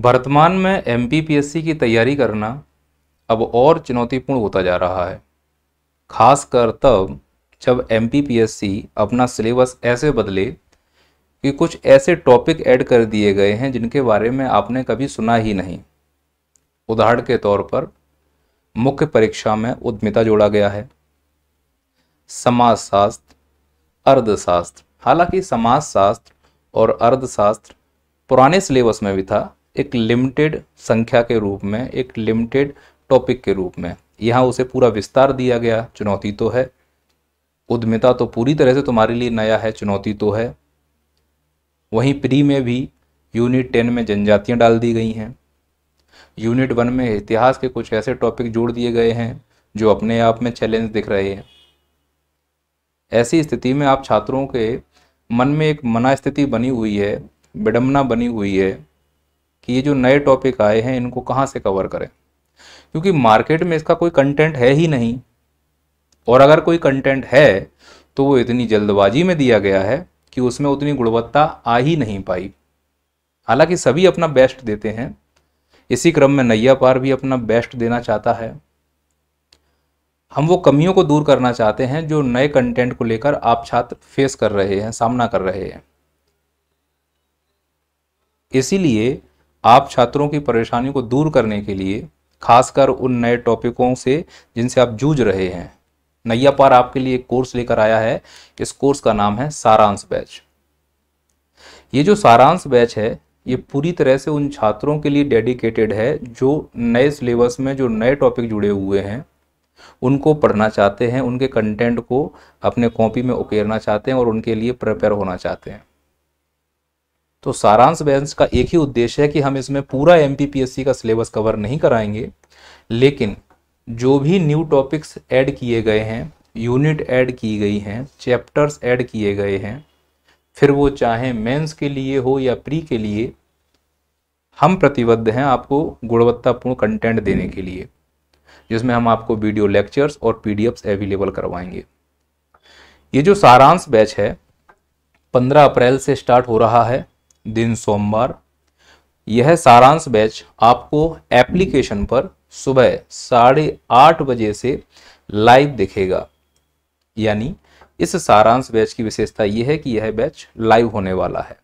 वर्तमान में एमपीपीएससी की तैयारी करना अब और चुनौतीपूर्ण होता जा रहा है, खासकर तब जब एमपीपीएससी अपना सिलेबस ऐसे बदले कि कुछ ऐसे टॉपिक ऐड कर दिए गए हैं जिनके बारे में आपने कभी सुना ही नहीं। उदाहरण के तौर पर मुख्य परीक्षा में उद्यमिता जोड़ा गया है, समाजशास्त्र, अर्थशास्त्र। हालांकि समाजशास्त्र और अर्थशास्त्र पुराने सिलेबस में भी था, एक लिमिटेड संख्या के रूप में, एक लिमिटेड टॉपिक के रूप में। यहाँ उसे पूरा विस्तार दिया गया। चुनौती तो है। उद्यमिता तो पूरी तरह से तुम्हारे लिए नया है, चुनौती तो है। वहीं प्री में भी यूनिट 10 में जनजातियाँ डाल दी गई हैं। यूनिट 1 में इतिहास के कुछ ऐसे टॉपिक जोड़ दिए गए हैं जो अपने आप में चैलेंज दिख रहे हैं। ऐसी स्थिति में आप छात्रों के मन में एक मना स्थिति बनी हुई है, विडंबना बनी हुई है कि ये जो नए टॉपिक आए हैं इनको कहाँ से कवर करें, क्योंकि मार्केट में इसका कोई कंटेंट है ही नहीं। और अगर कोई कंटेंट है तो वो इतनी जल्दबाजी में दिया गया है कि उसमें उतनी गुणवत्ता आ ही नहीं पाई। हालांकि सभी अपना बेस्ट देते हैं, इसी क्रम में नैया पार भी अपना बेस्ट देना चाहता है। हम वो कमियों को दूर करना चाहते हैं जो नए कंटेंट को लेकर आप छात्र फेस कर रहे हैं, सामना कर रहे हैं। इसीलिए आप छात्रों की परेशानी को दूर करने के लिए, खासकर उन नए टॉपिकों से जिनसे आप जूझ रहे हैं, नैया पार आपके लिए एक कोर्स लेकर आया है। इस कोर्स का नाम है सारांश बैच। ये जो सारांश बैच है ये पूरी तरह से उन छात्रों के लिए डेडिकेटेड है जो नए सिलेबस में जो नए टॉपिक जुड़े हुए हैं उनको पढ़ना चाहते हैं, उनके कंटेंट को अपने कॉपी में उकेरना चाहते हैं और उनके लिए प्रिपेयर होना चाहते हैं। तो सारांश बैच का एक ही उद्देश्य है कि हम इसमें पूरा एमपीपीएससी का सिलेबस कवर नहीं कराएंगे, लेकिन जो भी न्यू टॉपिक्स ऐड किए गए हैं, यूनिट ऐड की गई हैं, चैप्टर्स ऐड किए गए हैं, फिर वो चाहे मेंस के लिए हो या प्री के लिए, हम प्रतिबद्ध हैं आपको गुणवत्तापूर्ण कंटेंट देने के लिए, जिसमें हम आपको वीडियो लेक्चर्स और पीडीएफ्स अवेलेबल करवाएंगे। ये जो सारांश बैच है 15 अप्रैल से स्टार्ट हो रहा है, दिन सोमवार। यह सारांश बैच आपको एप्लीकेशन पर सुबह 8:30 बजे से लाइव दिखेगा। यानी इस सारांश बैच की विशेषता यह है कि यह बैच लाइव होने वाला है।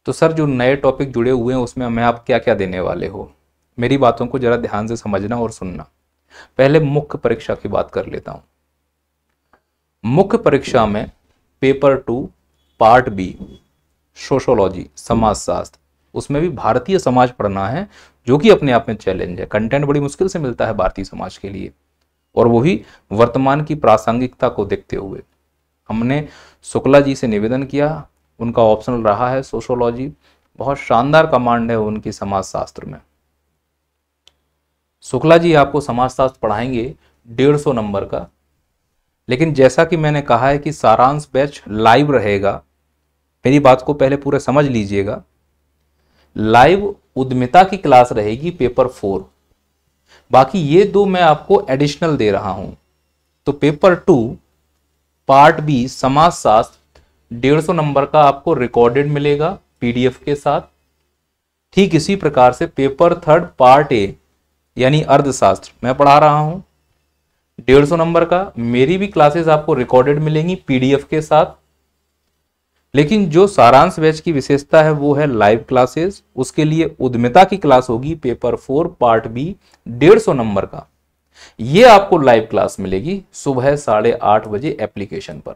तो सर, जो नए टॉपिक जुड़े हुए हैं उसमें हमें आप क्या क्या देने वाले हो? मेरी बातों को जरा ध्यान से समझना और सुनना। पहले मुख्य परीक्षा की बात कर लेता हूं। मुख्य परीक्षा में पेपर 2 पार्ट बी सोशोलॉजी, समाजशास्त्र, उसमें भी भारतीय समाज पढ़ना है, जो कि अपने आप में चैलेंज है। कंटेंट बड़ी मुश्किल से मिलता है भारतीय समाज के लिए, और वो भी वर्तमान की प्रासंगिकता को देखते हुए। हमने शुक्ला जी से निवेदन किया, उनका ऑप्शनल रहा है सोशोलॉजी। बहुत शानदार कमांड है उनकी समाजशास्त्र में। शुक्ला जी आपको समाजशास्त्र पढ़ाएंगे 150 नंबर का, लेकिन जैसा कि मैंने कहा है कि सारांश बैच लाइव रहेगा। मेरी बात को पहले पूरे समझ लीजिएगा। लाइव उद्यमिता की क्लास रहेगी पेपर 4, बाकी ये 2 मैं आपको एडिशनल दे रहा हूं। तो पेपर 2 पार्ट बी समाजशास्त्र 150 नंबर का आपको रिकॉर्डेड मिलेगा पीडीएफ के साथ। ठीक इसी प्रकार से पेपर 3 पार्ट ए यानी अर्थशास्त्र मैं पढ़ा रहा हूं 150 नंबर का। मेरी भी क्लासेस आपको रिकॉर्डेड मिलेंगी पीडीएफ के साथ। लेकिन जो सारांश बैच की विशेषता है वो है लाइव क्लासेस। उसके लिए उद्यमिता की क्लास होगी पेपर 4 पार्ट बी 150 नंबर का। ये आपको लाइव क्लास मिलेगी सुबह 8:30 बजे एप्लीकेशन पर।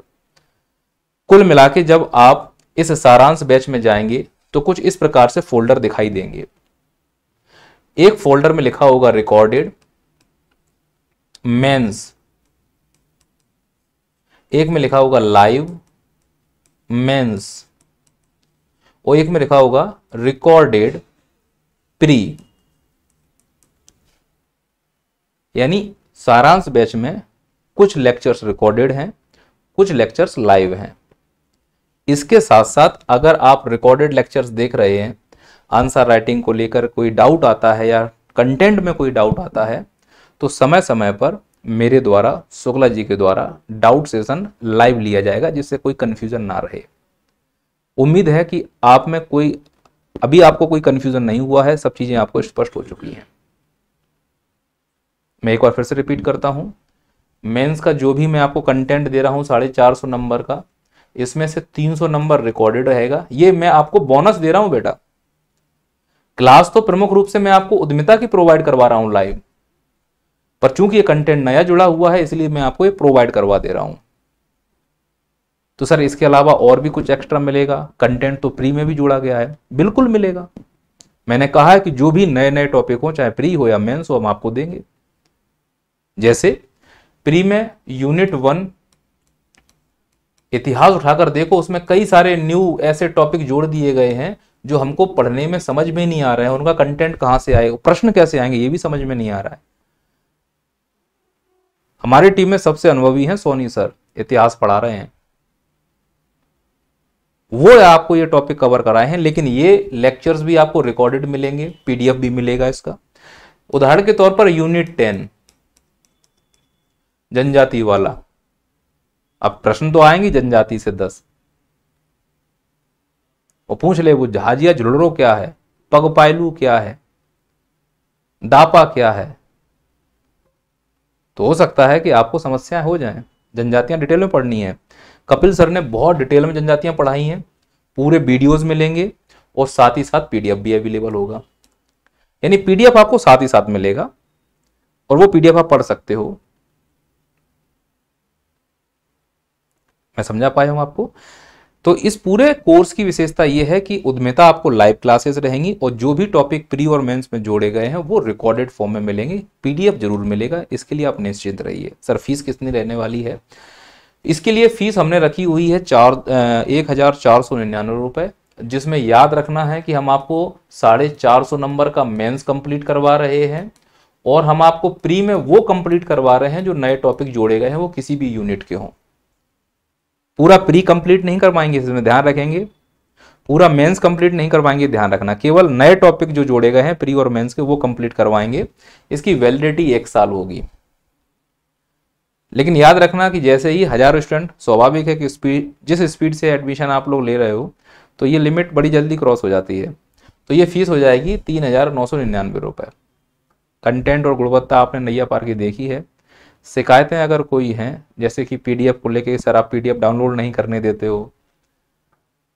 कुल मिला के जब आप इस सारांश बैच में जाएंगे तो कुछ इस प्रकार से फोल्डर दिखाई देंगे। एक फोल्डर में लिखा होगा रिकॉर्डेड, मेंस, एक में लिखा होगा लाइव, मेंस, और एक में लिखा होगा रिकॉर्डेड प्री। यानी सारांश बैच में कुछ लेक्चर्स रिकॉर्डेड हैं, कुछ लेक्चर्स लाइव हैं। इसके साथ साथ अगर आप रिकॉर्डेड लेक्चर्स देख रहे हैं, आंसर राइटिंग को लेकर कोई डाउट आता है या कंटेंट में कोई डाउट आता है, तो समय समय पर मेरे द्वारा, शुक्ला जी के द्वारा डाउट सेशन लाइव लिया जाएगा, जिससे कोई कंफ्यूजन ना रहे। उम्मीद है कि आप में कोई अभी आपको कोई कंफ्यूजन नहीं हुआ है, सब चीजें आपको स्पष्ट हो चुकी हैं। मैं एक बार फिर से रिपीट करता हूं, मेंस का जो भी मैं आपको कंटेंट दे रहा हूं 450 नंबर का, इसमें से 300 नंबर रिकॉर्डेड रहेगा। ये मैं आपको बोनस दे रहा हूं बेटा। क्लास तो प्रमुख रूप से मैं आपको उद्यमिता की प्रोवाइड करवा रहा हूं लाइव, पर चूंकि ये कंटेंट नया जुड़ा हुआ है इसलिए मैं आपको ये प्रोवाइड करवा दे रहा हूं। तो सर इसके अलावा और भी कुछ एक्स्ट्रा मिलेगा? कंटेंट तो प्री में भी जोड़ा गया है, बिल्कुल मिलेगा। मैंने कहा है कि जो भी नए नए टॉपिक हो, चाहे प्री हो या मेंस हो, हम आपको देंगे। जैसे प्री में यूनिट 1 इतिहास उठाकर देखो, उसमें कई सारे न्यू ऐसे टॉपिक जोड़ दिए गए हैं जो हमको पढ़ने में समझ में नहीं आ रहे हैं। उनका कंटेंट कहां से आएगा, प्रश्न कैसे आएंगे, ये भी समझ में नहीं आ रहा है। हमारी टीम में सबसे अनुभवी हैं सोनी सर, इतिहास पढ़ा रहे हैं, वो आपको ये टॉपिक कवर कराए हैं। लेकिन ये लेक्चर्स भी आपको रिकॉर्डेड मिलेंगे, पीडीएफ भी मिलेगा इसका। उदाहरण के तौर पर यूनिट 10 जनजाति वाला, अब प्रश्न तो आएंगे जनजाति से 10, वो पूछ ले वो जहाजिया झुलरो क्या है, पगपायलू क्या है, दापा क्या है। तो हो सकता है कि आपको समस्याएं हो जाएं, जनजातियां डिटेल में पढ़नी है। कपिल सर ने बहुत डिटेल में जनजातियां पढ़ाई हैं, पूरे वीडियोस मिलेंगे और साथ ही साथ पीडीएफ भी अवेलेबल होगा। यानी पीडीएफ आपको साथ ही साथ मिलेगा और वो पीडीएफ आप पढ़ सकते हो। मैं समझा पाया हूं आपको? तो इस पूरे कोर्स की विशेषता यह है कि उद्यमिता आपको लाइव क्लासेस रहेंगी और जो भी टॉपिक प्री और मेंस में जोड़े गए हैं वो रिकॉर्डेड फॉर्म में मिलेंगे, पीडीएफ जरूर मिलेगा, इसके लिए आप निश्चिंत रहिए। सर फीस कितनी रहने वाली है? इसके लिए फीस हमने रखी हुई है 1499 रुपए, जिसमें याद रखना है कि हम आपको 450 नंबर का मेंस कंप्लीट करवा रहे हैं और हम आपको प्री में वो कंप्लीट करवा रहे हैं जो नए टॉपिक जोड़े गए हैं, वो किसी भी यूनिट के हों। पूरा प्री कंप्लीट नहीं करवाएंगे, इसमें ध्यान रखेंगे। पूरा मेंस कंप्लीट नहीं करवाएंगे, ध्यान रखना। केवल नए टॉपिक जो जोड़े गए हैं प्री और मेंस के वो कंप्लीट करवाएंगे। इसकी वैलिडिटी 1 साल होगी। लेकिन याद रखना कि जैसे ही 1000 स्टूडेंट, स्वाभाविक है कि जिस स्पीड से एडमिशन आप लोग ले रहे हो तो ये लिमिट बड़ी जल्दी क्रॉस हो जाती है। तो ये फीस हो जाएगी 3999 रुपए। कंटेंट और गुणवत्ता आपने नैया पार की देखी है। शिकायतें अगर कोई हैं, जैसे कि पीडीएफ को लेके सर आप पीडीएफ डाउनलोड नहीं करने देते हो,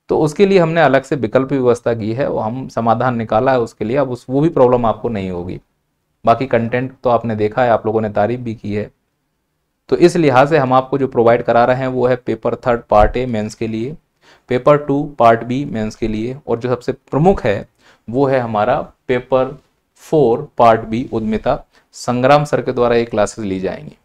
तो उसके लिए हमने अलग से विकल्प व्यवस्था की है, वो हम समाधान निकाला है उसके लिए। अब वो भी प्रॉब्लम आपको नहीं होगी। बाकी कंटेंट तो आपने देखा है, आप लोगों ने तारीफ भी की है। तो इस लिहाज से हम आपको जो प्रोवाइड करा रहे हैं वो है पेपर 3 पार्ट ए मेंस के लिए, पेपर 2 पार्ट बी मेंस के लिए, और जो सबसे प्रमुख है वो है हमारा पेपर 4 पार्ट बी उद्यमिता। संग्राम सर के द्वारा ये क्लासेस ली जाएंगी।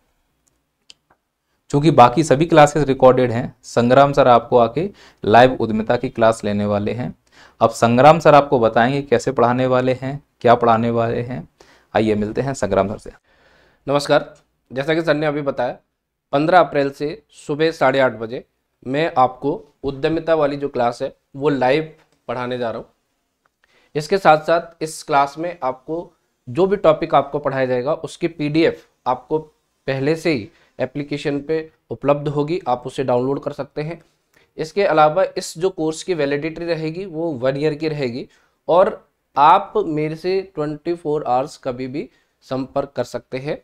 चूंकि बाकी सभी क्लासेस रिकॉर्डेड हैं, संग्राम सर आपको आके लाइव उद्यमिता की क्लास लेने वाले हैं। अब संग्राम सर आपको बताएंगे कैसे पढ़ाने वाले हैं, क्या पढ़ाने वाले हैं। आइए मिलते हैं संग्राम सर से। नमस्कार। जैसा कि सर ने अभी बताया, 15 अप्रैल से सुबह 8:30 बजे मैं आपको उद्यमिता वाली जो क्लास है वो लाइव पढ़ाने जा रहा हूँ। इसके साथ साथ इस क्लास में आपको जो भी टॉपिक आपको पढ़ाया जाएगा उसकी पीडीएफ आपको पहले से ही एप्लीकेशन पे उपलब्ध होगी, आप उसे डाउनलोड कर सकते हैं। इसके अलावा इस जो कोर्स की वैलिडिटी रहेगी वो 1 ईयर की रहेगी और आप मेरे से 24 आवर्स कभी भी संपर्क कर सकते हैं।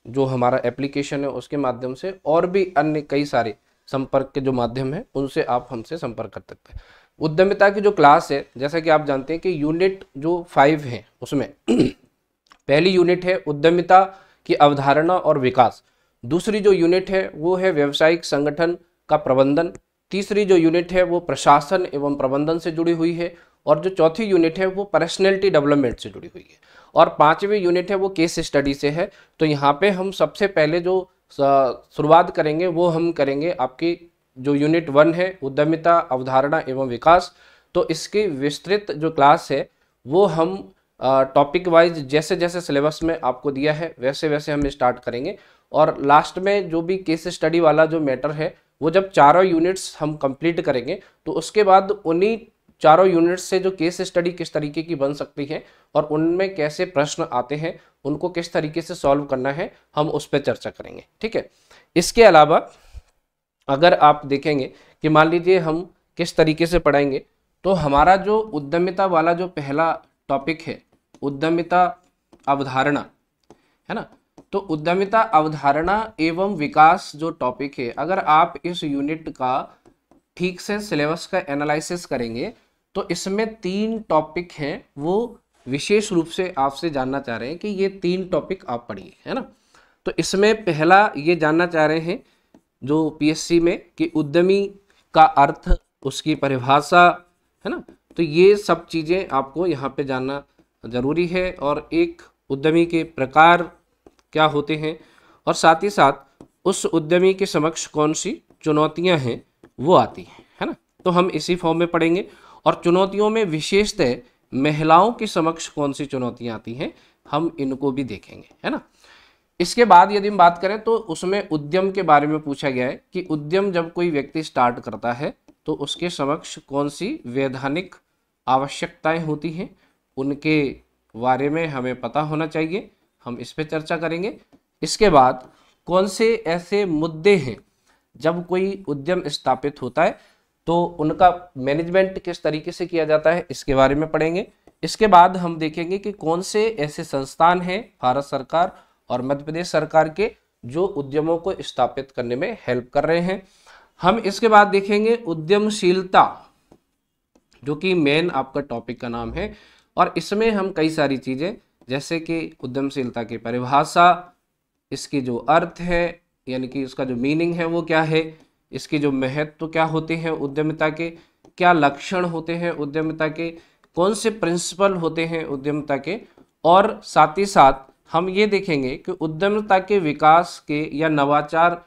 जो हमारा एप्लीकेशन है उसके माध्यम से, और भी अन्य कई सारे संपर्क के जो माध्यम है उनसे आप हमसे संपर्क कर सकते हैं। उद्यमिता की जो क्लास है, जैसा कि आप जानते हैं कि यूनिट जो 5 है उसमें पहली यूनिट है उद्यमिता की अवधारणा और विकास, दूसरी जो यूनिट है वो है व्यावसायिक संगठन का प्रबंधन, तीसरी जो यूनिट है वो प्रशासन एवं प्रबंधन से जुड़ी हुई है, और जो चौथी यूनिट है वो पर्सनैलिटी डेवलपमेंट से जुड़ी हुई है, और 5वीं यूनिट है वो केस स्टडी से है। तो यहाँ पे हम सबसे पहले जो शुरुआत करेंगे वो हम करेंगे आपकी जो यूनिट 1 है उद्यमिता अवधारणा एवं विकास। तो इसकी विस्तृत जो क्लास है वो हम टॉपिक वाइज जैसे जैसे सिलेबस में आपको दिया है वैसे वैसे हम स्टार्ट करेंगे, और लास्ट में जो भी केस स्टडी वाला जो मैटर है वो जब चारों यूनिट्स हम कंप्लीट करेंगे तो उसके बाद उन्हीं चारों यूनिट्स से जो केस स्टडी किस तरीके की बन सकती है और उनमें कैसे प्रश्न आते हैं, उनको किस तरीके से सॉल्व करना है, हम उस पर चर्चा करेंगे। ठीक है। इसके अलावा अगर आप देखेंगे कि मान लीजिए हम किस तरीके से पढ़ाएंगे, तो हमारा जो उद्यमिता वाला जो पहला टॉपिक है, उद्यमिता अवधारणा, है ना। तो उद्यमिता अवधारणा एवं विकास जो टॉपिक है, अगर आप इस यूनिट का ठीक से सिलेबस का एनालिसिस करेंगे तो इसमें 3 टॉपिक हैं, वो विशेष रूप से आपसे जानना चाह रहे हैं कि ये 3 टॉपिक आप पढ़िए, है ना। तो इसमें पहला ये जानना चाह रहे हैं जो पीएससी में कि उद्यमी का अर्थ, उसकी परिभाषा, है ना। तो ये सब चीज़ें आपको यहाँ पे जानना जरूरी है, और एक उद्यमी के प्रकार क्या होते हैं, और साथ ही साथ उस उद्यमी के समक्ष कौन सी चुनौतियाँ हैं वो आती हैं, है ना। तो हम इसी फॉर्म में पढ़ेंगे, और चुनौतियों में विशेषतः महिलाओं के समक्ष कौन सी चुनौतियाँ आती हैं हम इनको भी देखेंगे, है ना। इसके बाद यदि हम बात करें तो उसमें उद्यम के बारे में पूछा गया है कि उद्यम जब कोई व्यक्ति स्टार्ट करता है तो उसके समक्ष कौन सी वैधानिक आवश्यकताएं होती हैं, उनके बारे में हमें पता होना चाहिए, हम इस पे चर्चा करेंगे। इसके बाद कौन से ऐसे मुद्दे हैं जब कोई उद्यम स्थापित होता है तो उनका मैनेजमेंट किस तरीके से किया जाता है, इसके बारे में पढ़ेंगे। इसके बाद हम देखेंगे कि कौन से ऐसे संस्थान हैं भारत सरकार और मध्य प्रदेश सरकार के जो उद्यमों को स्थापित करने में हेल्प कर रहे हैं। हम इसके बाद देखेंगे उद्यमशीलता, जो कि मेन आपका टॉपिक का नाम है, और इसमें हम कई सारी चीज़ें जैसे कि उद्यमशीलता की परिभाषा, इसकी जो अर्थ है यानी कि उसका जो मीनिंग है वो क्या है, इसके जो महत्व क्या होते हैं उद्यमिता के, क्या लक्षण होते हैं उद्यमिता के, कौन से प्रिंसिपल होते हैं उद्यमिता के, और साथ ही साथ हम ये देखेंगे कि उद्यमिता के विकास के या नवाचार,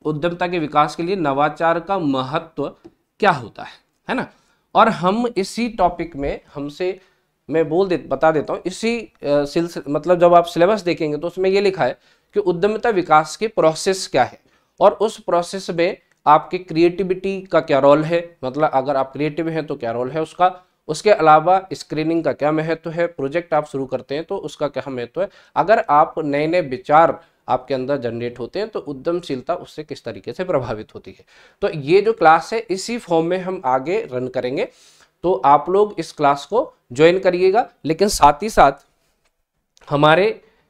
उद्यमिता के विकास के लिए नवाचार का महत्व क्या होता है ना। और हम इसी टॉपिक में मैं बता देता हूँ, इसी मतलब जब आप सिलेबस देखेंगे तो उसमें ये लिखा है कि उद्यमिता विकास की प्रोसेस क्या है, और उस प्रोसेस में आपके क्रिएटिविटी का क्या रोल है, मतलब अगर आप क्रिएटिव हैं तो क्या रोल है उसका, उसके अलावा स्क्रीनिंग का क्या महत्व है, प्रोजेक्ट आप शुरू करते हैं तो उसका क्या महत्व है, अगर आप नए नए विचार आपके अंदर जनरेट होते हैं तो उद्यमशीलता उससे किस तरीके से प्रभावित होती है। तो ये जो क्लास है इसी फॉर्म में हम आगे रन करेंगे, तो आप लोग इस क्लास को ज्वाइन करिएगा। लेकिन साथ ही साथ हमारे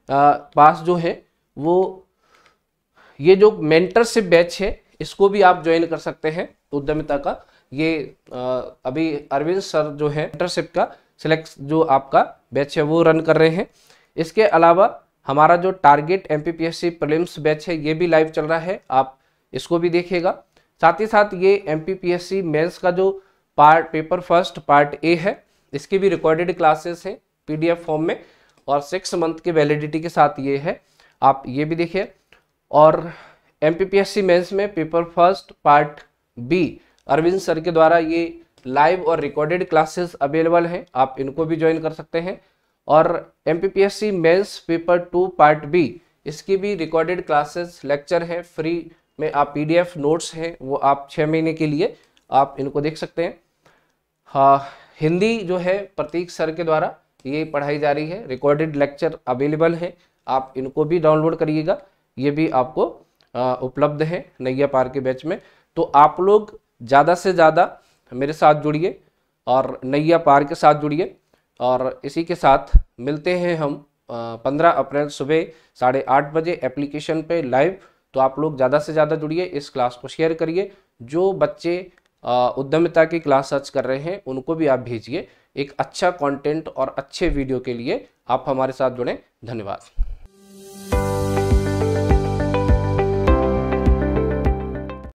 पास जो है वो ये जो मेंटरशिप बैच है इसको भी आप ज्वाइन कर सकते हैं उद्यमिता का। ये अभी अरविंद सर जो है मेंटरशिप का सिलेक्ट जो आपका बैच है वो रन कर रहे हैं। इसके अलावा हमारा जो टारगेट एमपीपीएससी प्रीलिम्स बैच है ये भी लाइव चल रहा है, आप इसको भी देखिएगा। साथ ही साथ ये एमपीपीएससी मेंस का जो पेपर फर्स्ट पार्ट ए है इसकी भी रिकॉर्डेड क्लासेस हैं पीडीएफ फॉर्म में, और 6 मंथ के वैलिडिटी के साथ ये है, आप ये भी देखिए। और एमपीपीएससी मेंस में paper first part B Arvind sir के द्वारा ये लाइव और रिकॉर्डेड क्लासेस अवेलेबल हैं, आप इनको भी ज्वाइन कर सकते हैं। और MPPSC mains paper 2 part B इसकी भी रिकॉर्डेड क्लासेस लेक्चर है फ्री में, आप पीडीएफ नोट्स हैं वो आप 6 महीने के लिए आप इनको देख सकते हैं। हाँ, हिंदी जो है प्रतीक सर के द्वारा ये पढ़ाई जा रही है, रिकॉर्डेड लेक्चर अवेलेबल है, आप इनको भी डाउनलोड करिएगा, ये भी आपको उपलब्ध है नैया पार के बैच में। तो आप लोग ज़्यादा से ज़्यादा मेरे साथ जुड़िए और नैया पार के साथ जुड़िए, और इसी के साथ मिलते हैं हम 15 अप्रैल सुबह 8:30 बजे एप्लीकेशन पे लाइव। तो आप लोग ज़्यादा से ज़्यादा जुड़िए, इस क्लास को शेयर करिए, जो बच्चे उद्यमिता की क्लास सर्च कर रहे हैं उनको भी आप भेजिए। एक अच्छा कंटेंट और अच्छे वीडियो के लिए आप हमारे साथ जुड़ें। धन्यवाद।